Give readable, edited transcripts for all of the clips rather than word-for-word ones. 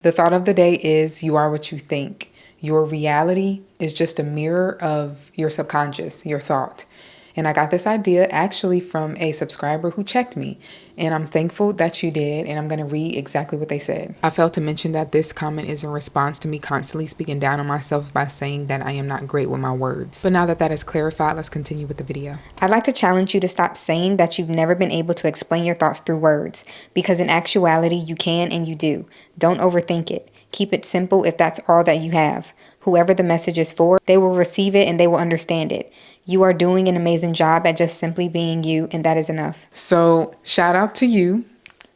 The thought of the day is you are what you think. Your reality is just a mirror of your subconscious, your thought. And I got this idea actually from a subscriber who checked me. And I'm thankful that you did. And I'm going to read exactly what they said. I failed to mention that this comment is in response to me constantly speaking down on myself by saying that I am not great with my words. But now that that is clarified, let's continue with the video. I'd like to challenge you to stop saying that you've never been able to explain your thoughts through words, because in actuality, you can and you do. Don't overthink it. Keep it simple if that's all that you have. Whoever the message is for, they will receive it and they will understand it. You are doing an amazing job at just simply being you, and that is enough. So shout out to you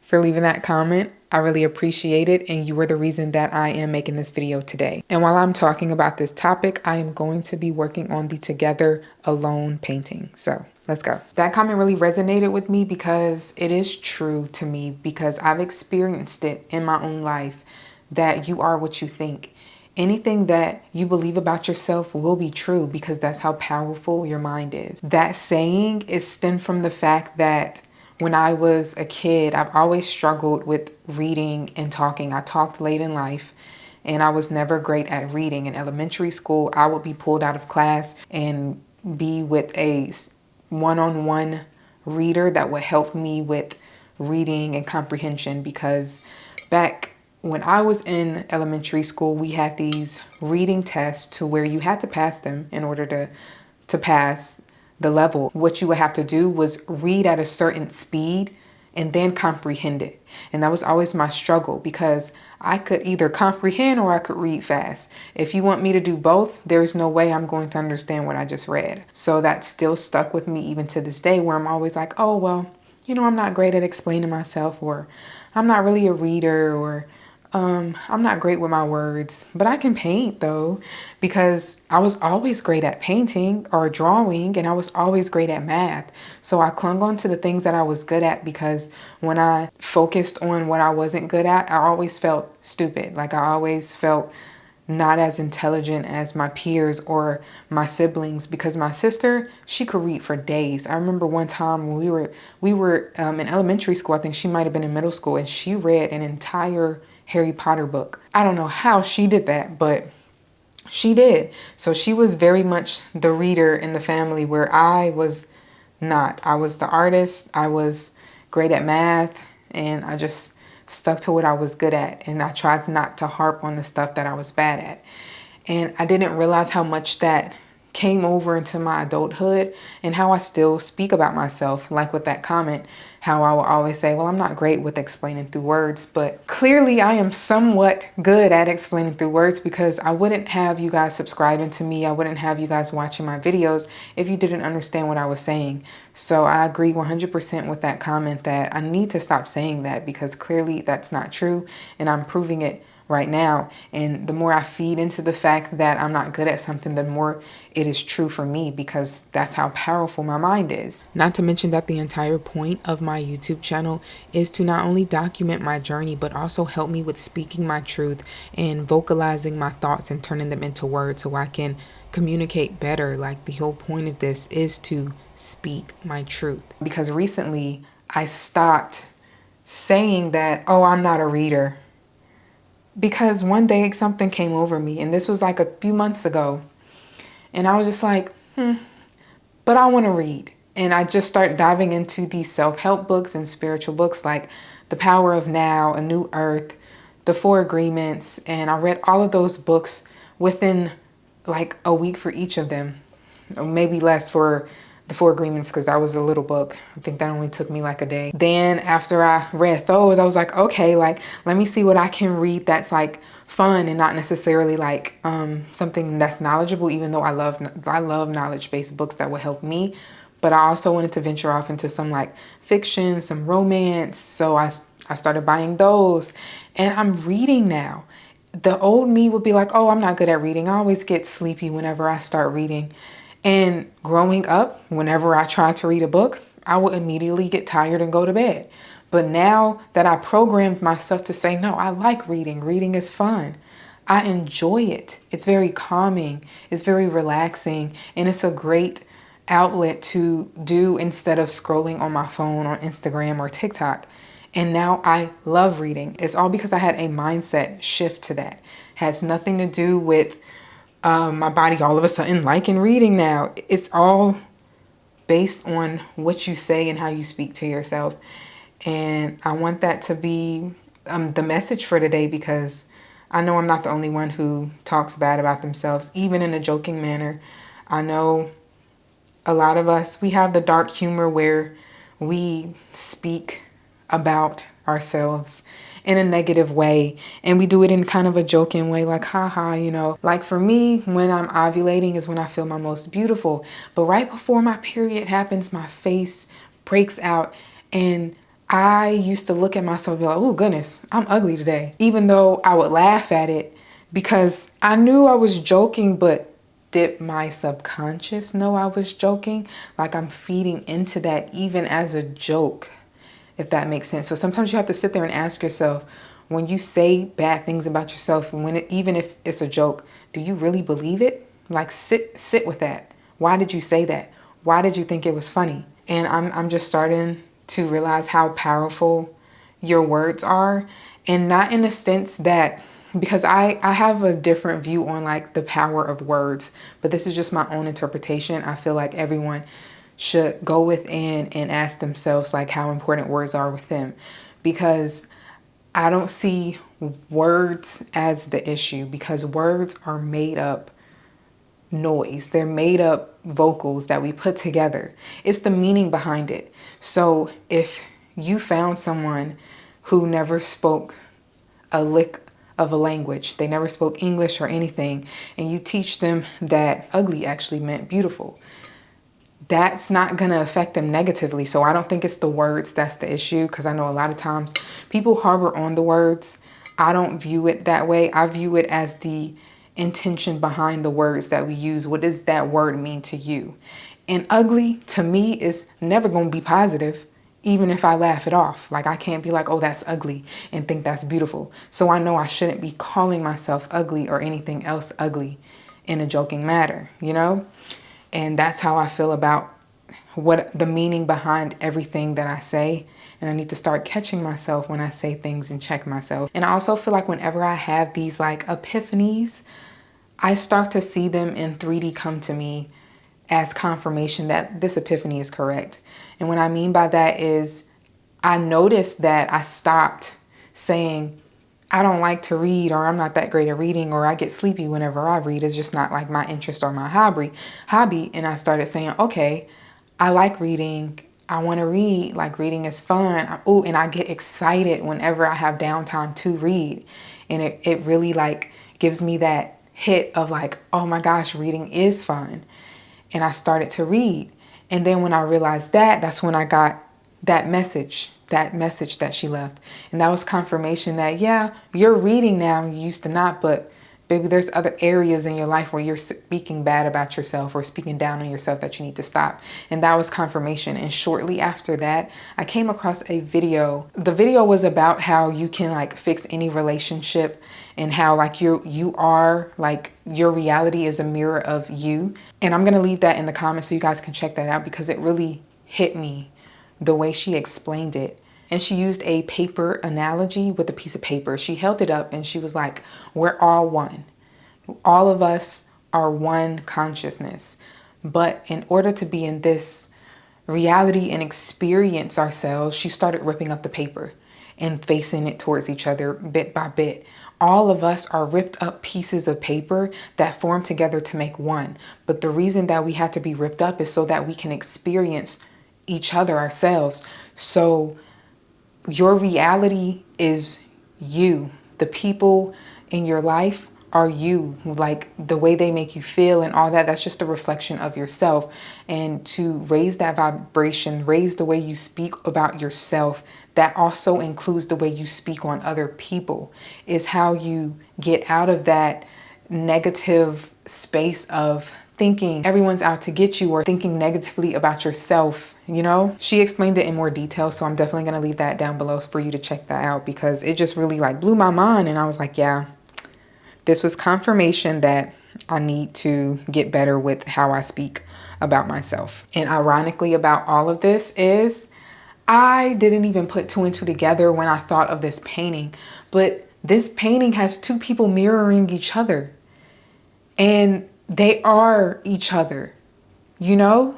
for leaving that comment. I really appreciate it, and you were the reason that I am making this video today. And while I'm talking about this topic, I am going to be working on the Together Alone painting. So let's go. That comment really resonated with me because it is true to me, because I've experienced it in my own life, that you are what you think. Anything that you believe about yourself will be true, because that's how powerful your mind is. That saying is stemmed from the fact that when I was a kid, I've always struggled with reading and talking. I talked late in life and I was never great at reading. In elementary school, I would be pulled out of class and be with a one-on-one reader that would help me with reading and comprehension, because back when I was in elementary school, we had these reading tests to where you had to pass them in order to pass the level. What you would have to do was read at a certain speed and then comprehend it. And that was always my struggle, because I could either comprehend or I could read fast. If you want me to do both, there's no way I'm going to understand what I just read. So that still stuck with me even to this day, where I'm always like, oh, well, I'm not great at explaining myself, or I'm not really a reader, or I'm not great with my words, but I can paint though, because I was always great at painting or drawing, and I was always great at math. So I clung on to the things that I was good at, because when I focused on what I wasn't good at, I always felt stupid. Like I always felt not as intelligent as my peers or my siblings, because my sister, she could read for days. I remember one time when we were in elementary school, I think she might have been in middle school, and she read an entire Harry Potter book. I don't know how she did that, but she did. So she was very much the reader in the family, where I was not. I was the artist. I was great at math, and I just stuck to what I was good at, and I tried not to harp on the stuff that I was bad at. And I didn't realize how much that came over into my adulthood, and how I still speak about myself, like with that comment, how I will always say, well, I'm not great with explaining through words, but clearly I am somewhat good at explaining through words, because I wouldn't have you guys subscribing to me, I wouldn't have you guys watching my videos if you didn't understand what I was saying. So I agree 100% with that comment, that I need to stop saying that, because clearly that's not true, and I'm proving it right now. And the more I feed into the fact that I'm not good at something, the more it is true for me, because that's how powerful my mind is. Not to mention that the entire point of my YouTube channel is to not only document my journey, but also help me with speaking my truth and vocalizing my thoughts and turning them into words so I can communicate better. Like, the whole point of this is to speak my truth. Because recently I stopped saying that, oh, I'm not a reader, because one day something came over me, and this was like a few months ago, and I was just like, but I want to read. And I just started diving into these self-help books and spiritual books like The Power of Now, A New Earth, The Four Agreements, and I read all of those books within like a week for each of them, or maybe less for The Four Agreements, because that was a little book. I think that only took me like a day. Then after I read those, I was like, okay, like, let me see what I can read that's like fun and not necessarily like something that's knowledgeable, even though I love knowledge-based books that will help me. But I also wanted to venture off into some like fiction, some romance. So I started buying those, and I'm reading now. The old me would be like, oh, I'm not good at reading. I always get sleepy whenever I start reading. And growing up, whenever I tried to read a book, I would immediately get tired and go to bed. But now that I programmed myself to say, no, I like reading. Reading is fun. I enjoy it. It's very calming. It's very relaxing. And it's a great outlet to do instead of scrolling on my phone on Instagram or TikTok. And now I love reading. It's all because I had a mindset shift to that. Has nothing to do with my body all of a sudden liking reading now. It's all based on what you say and how you speak to yourself. And I want that to be the message for today, because I know I'm not the only one who talks bad about themselves, even in a joking manner. I know a lot of us, we have the dark humor where we speak about ourselves in a negative way, and we do it in kind of a joking way, like haha, like for me, when I'm ovulating is when I feel my most beautiful. But right before my period happens, my face breaks out, and I used to look at myself and be like, oh goodness, I'm ugly today, even though I would laugh at it because I knew I was joking. But did my subconscious know I was joking? Like, I'm feeding into that even as a joke, if that makes sense. So sometimes you have to sit there and ask yourself, when you say bad things about yourself, even if it's a joke, do you really believe it? Like, sit with that. Why did you say that? Why did you think it was funny? And I'm just starting to realize how powerful your words are, and not in a sense that, because I have a different view on like the power of words, but this is just my own interpretation. I feel like everyone should go within and ask themselves like how important words are with them, because I don't see words as the issue, because words are made up noise. They're made up vocals that we put together. It's the meaning behind it. So if you found someone who never spoke a lick of a language, they never spoke English or anything, and you teach them that ugly actually meant beautiful, that's not going to affect them negatively. So I don't think it's the words that's the issue, because I know a lot of times people harbor on the words. I don't view it that way. I view it as the intention behind the words that we use. What does that word mean to you? And ugly to me is never going to be positive, even if I laugh it off. Like, I can't be like, oh, that's ugly, and think that's beautiful. So I know I shouldn't be calling myself ugly or anything else ugly in a joking matter, And that's how I feel about what the meaning behind everything that I say. And I need to start catching myself when I say things and check myself. And I also feel like whenever I have these like epiphanies, I start to see them in 3D come to me as confirmation that this epiphany is correct. And what I mean by that is, I noticed that I stopped saying, I don't like to read, or I'm not that great at reading, or I get sleepy whenever I read. It's just not like my interest or my hobby. And I started saying, okay, I like reading. I want to read. Like, reading is fun. Oh, and I get excited whenever I have downtime to read. And it really like gives me that hit of like, oh my gosh, reading is fun. And I started to read. And then when I realized that, that's when I got that message that she left. And that was confirmation that, yeah, you're reading now, you used to not, but baby, there's other areas in your life where you're speaking bad about yourself or speaking down on yourself that you need to stop. And that was confirmation. And shortly after that, I came across a video. The video was about how you can like fix any relationship, and how like you are like, your reality is a mirror of you. And I'm gonna leave that in the comments so you guys can check that out, because it really hit me the way she explained it. And she used a paper analogy with a piece of paper. She held it up and she was like, we're all one. All of us are one consciousness. But in order to be in this reality and experience ourselves, she started ripping up the paper and facing it towards each other bit by bit. All of us are ripped up pieces of paper that form together to make one. But the reason that we had to be ripped up is so that we can experience each other ourselves. So your reality is you. The people in your life are you. Like, the way they make you feel and all that, that's just a reflection of yourself. And to raise that vibration, raise the way you speak about yourself, that also includes the way you speak on other people, is how you get out of that negative space of thinking everyone's out to get you, or thinking negatively about yourself, She explained it in more detail, so I'm definitely going to leave that down below for you to check that out, because it just really like blew my mind. And I was like, yeah, this was confirmation that I need to get better with how I speak about myself. And ironically about all of this is, I didn't even put two and two together when I thought of this painting, but this painting has two people mirroring each other, and they are each other, you know?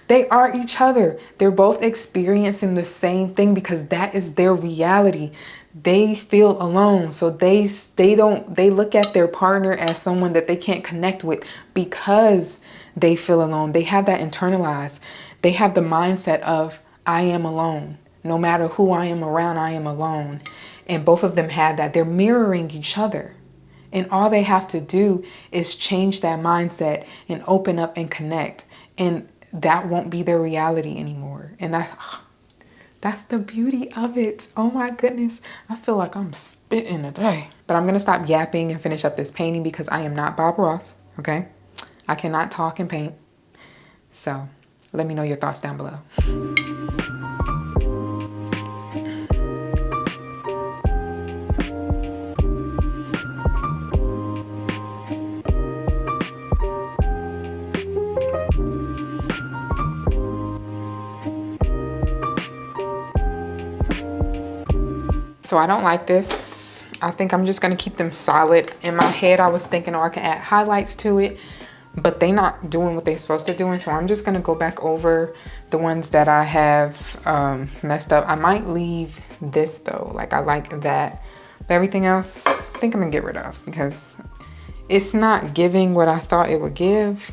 They are each other. They're both experiencing the same thing because that is their reality. They feel alone. So they look at their partner as someone that they can't connect with because they feel alone. They have that internalized. They have the mindset of I am alone. No matter who I am around, I am alone. And both of them have that. They're mirroring each other. And all they have to do is change that mindset and open up and connect. And that won't be their reality anymore. And that's the beauty of it. Oh my goodness. I feel like I'm spitting today. But I'm going to stop yapping and finish up this painting because I am not Bob Ross, okay? I cannot talk and paint. So let me know your thoughts down below. So I don't like this. I think I'm just gonna keep them solid. In my head, I was thinking, oh, I can add highlights to it, but they not doing what they're supposed to do. So I'm just gonna go back over the ones that I have messed up. I might leave this though, like I like that. But everything else, I think I'm gonna get rid of because it's not giving what I thought it would give.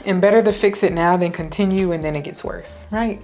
And better to fix it now than continue and then it gets worse, right?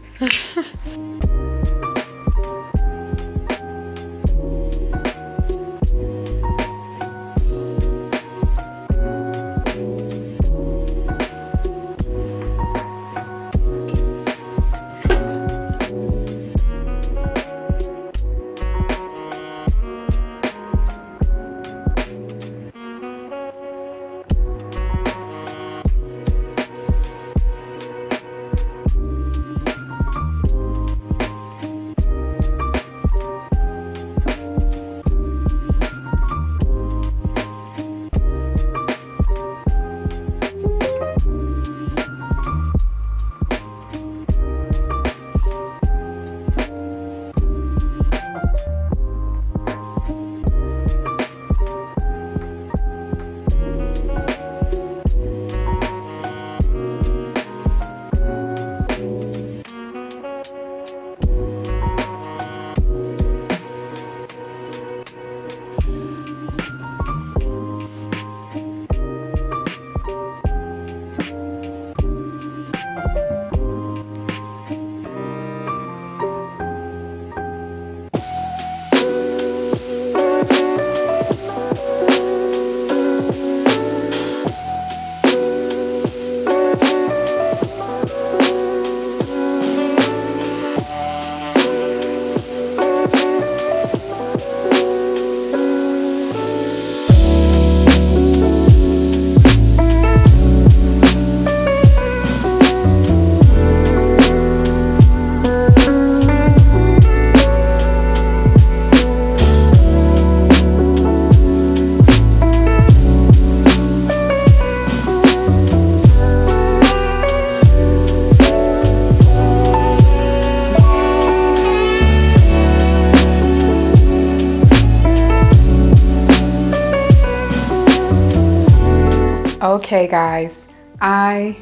Okay guys, I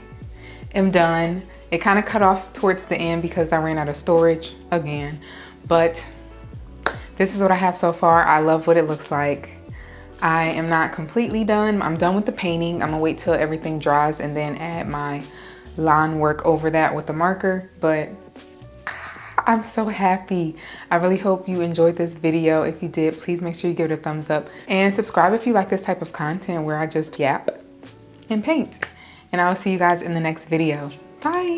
am done. It kind of cut off towards the end because I ran out of storage again, but this is what I have so far. I love what it looks like. I am not completely done. I'm done with the painting. I'm gonna wait till everything dries and then add my line work over that with the marker, but I'm so happy. I really hope you enjoyed this video. If you did, please make sure you give it a thumbs up and subscribe if you like this type of content where I just yap and paint. And I will see you guys in the next video. Bye.